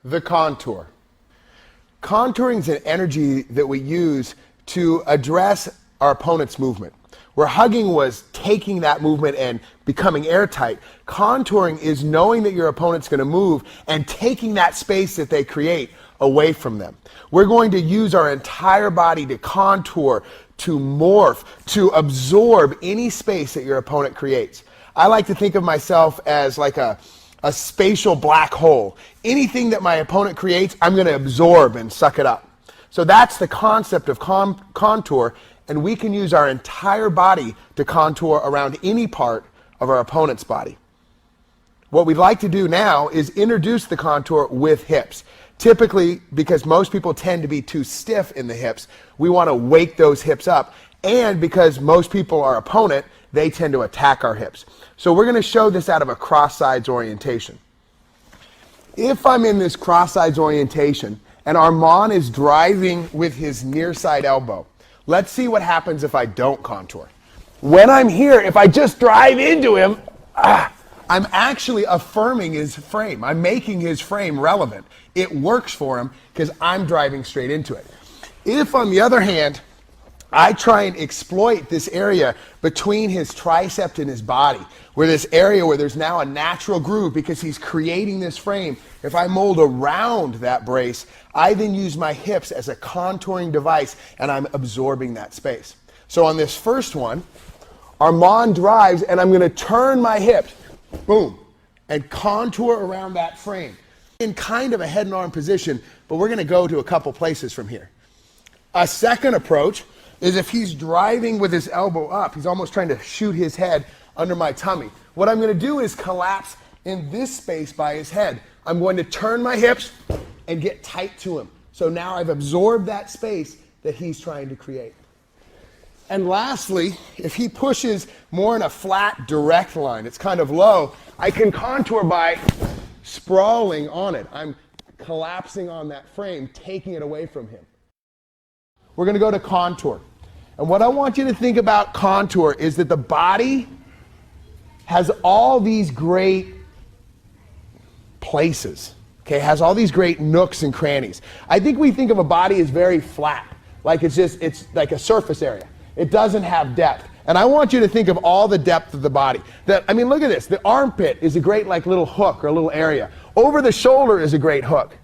The contour. Contouring is an energy that we use to address our opponent's movement. Where hugging was taking that movement and becoming airtight, contouring is knowing that your opponent's going to move and taking that space that they create away from them. We're going to use our entire body to contour, to morph, to absorb any space that your opponent creates. I like to think of myself as like a spatial black hole. Anything that my opponent creates, I'm going to absorb and suck it up. So that's the concept of contour, and we can use our entire body to contour around any part of our opponent's body. What we'd like to do now is introduce the contour with hips. Typically, because most people tend to be too stiff in the hips, we want to wake those hips up. And because most people are opponent, they tend to attack our hips. So we're going to show this out of a cross-sides orientation. If I'm in this cross-sides orientation and Armand is driving with his near side elbow, let's see what happens if I don't contour. When I'm here, if I just drive into him, I'm actually affirming his frame. I'm making his frame relevant. It works for him because I'm driving straight into it. If, on the other hand, I try and exploit this area between his tricep and his body, where this area where there's now a natural groove because he's creating this frame. If I mold around that brace, I then use my hips as a contouring device and I'm absorbing that space. So on this first one, Armand drives and I'm going to turn my hips, boom, and contour around that frame in kind of a head and arm position, but we're going to go to a couple places from here. A second approach is if he's driving with his elbow up, he's almost trying to shoot his head under my tummy. What I'm going to do is collapse in this space by his head. I'm going to turn my hips and get tight to him. So now I've absorbed that space that he's trying to create. And lastly, if he pushes more in a flat, direct line, it's kind of low, I can contour by sprawling on it. I'm collapsing on that frame, taking it away from him. We're going to go to contour. And what I want you to think about contour is that the body has all these great places, okay? Has all these great nooks and crannies. I think we think of a body as very flat, like it's like a surface area. It doesn't have depth. And I want you to think of all the depth of the body. I mean, look at this. The armpit is a great like little hook or a little area. Over the shoulder is a great hook.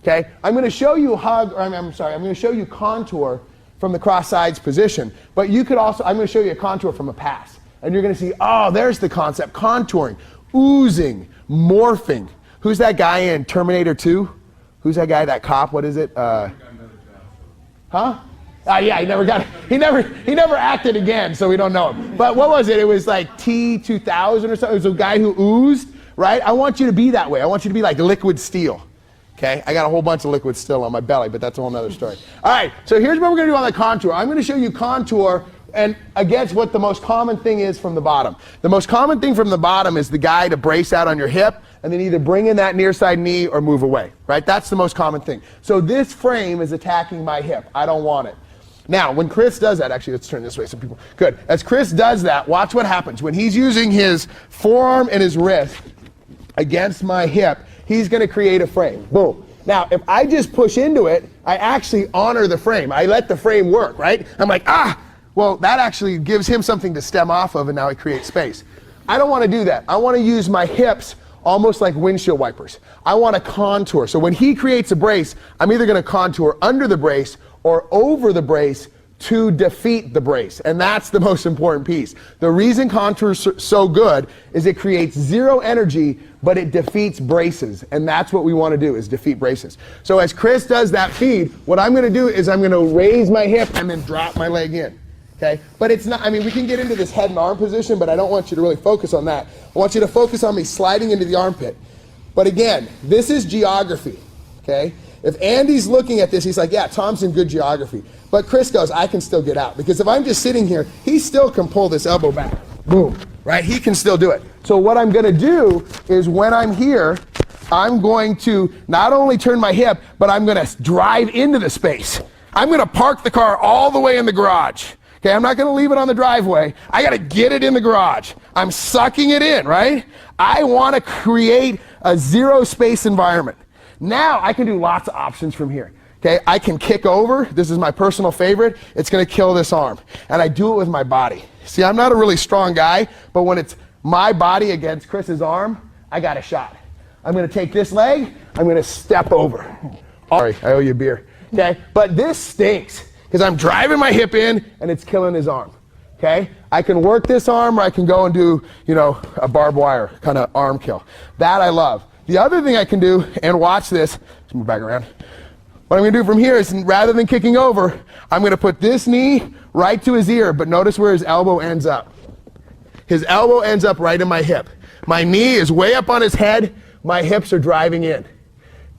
Okay? I'm going to show you I'm going to show you contour from the cross sides position, but you could also, I'm going to show you a contour from a pass. And you're going to see, oh, there's the concept, contouring, oozing, morphing. Who's that guy in Terminator 2? Who's that guy, that cop? What is it? Huh? Yeah, he never acted again, so we don't know him. But what was it? It was like T-2000 or something. It was a guy who oozed, right? I want you to be that way. I want you to be like liquid steel. Okay, I got a whole bunch of liquid still on my belly, but that's a whole nother story. All right, so here's what we're going to do on the contour. I'm going to show you contour and against what the most common thing is from the bottom. The most common thing from the bottom is the guy to brace out on your hip and then either bring in that near side knee or move away, right? That's the most common thing. So this frame is attacking my hip. I don't want it. Now, when Chris does that, actually, let's turn this way so people, good. As Chris does that, watch what happens. When he's using his forearm and his wrist against my hip, he's going to create a frame. Boom. Now, if I just push into it, I actually honor the frame. I let the frame work, right? I'm like, well, that actually gives him something to stem off of, and now I create space. I don't want to do that. I want to use my hips almost like windshield wipers. I want to contour. So when he creates a brace, I'm either going to contour under the brace or over the brace to defeat the brace. And that's the most important piece. The reason contour is so good is it creates zero energy, but it defeats braces. And that's what we want to do, is defeat braces. So as Chris does that feed, what I'm going to do is I'm going to raise my hip and then drop my leg in. Okay? But it's not, I mean, we can get into this head and arm position, but I don't want you to really focus on that. I want you to focus on me sliding into the armpit. But again, this is geography. Okay? If Andy's looking at this, he's like, yeah, Tom's in good geography. But Chris goes, I can still get out. Because if I'm just sitting here, he still can pull this elbow back. Boom. Right? He can still do it. So what I'm going to do is when I'm here, I'm going to not only turn my hip, but I'm going to drive into the space. I'm going to park the car all the way in the garage. Okay, I'm not going to leave it on the driveway. I got to get it in the garage. I'm sucking it in, right? I want to create a zero space environment. Now I can do lots of options from here. Okay, I can kick over. This is my personal favorite. It's gonna kill this arm. And I do it with my body. See, I'm not a really strong guy, but when it's my body against Chris's arm, I got a shot. I'm gonna take this leg, I'm gonna step over. Sorry, I owe you a beer. Okay, but this stinks because I'm driving my hip in and it's killing his arm. Okay, I can work this arm or I can go and do, you know, a barbed wire kind of arm kill. That I love. The other thing I can do, and watch this, let's move back around. What I'm gonna do from here is, rather than kicking over, I'm gonna put this knee right to his ear, but notice where his elbow ends up. His elbow ends up right in my hip. My knee is way up on his head, my hips are driving in.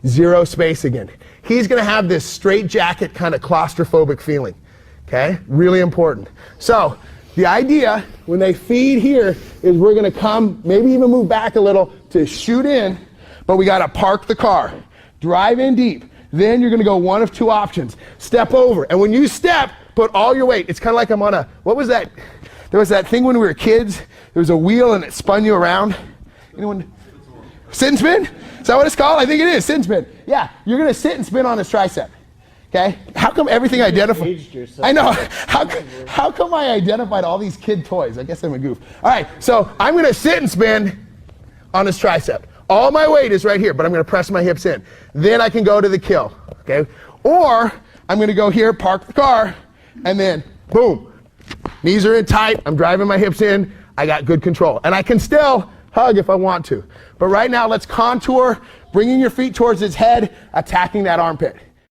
Zero space again. He's gonna have this straight jacket kind of claustrophobic feeling, okay? Really important. So, the idea when they feed here is we're gonna come, maybe even move back a little to shoot in, but we gotta park the car, drive in deep. Then you're gonna go one of two options. Step over, and when you step, put all your weight. It's kind of like I'm on a, what was that? There was that thing when we were kids, there was a wheel and it spun you around. Anyone? Sit and spin? Is that what it's called? I think it is, sit and spin. Yeah, you're gonna sit and spin on his tricep. Okay? How come everything identified? I know. How come I identified all these kid toys? I guess I'm a goof. All right, so I'm gonna sit and spin on his tricep. All my weight is right here, but I'm gonna press my hips in. Then I can go to the kill, okay? Or I'm gonna go here, park the car, and then boom. Knees are in tight, I'm driving my hips in, I got good control. And I can still hug if I want to. But right now, let's contour, bringing your feet towards his head, attacking that armpit.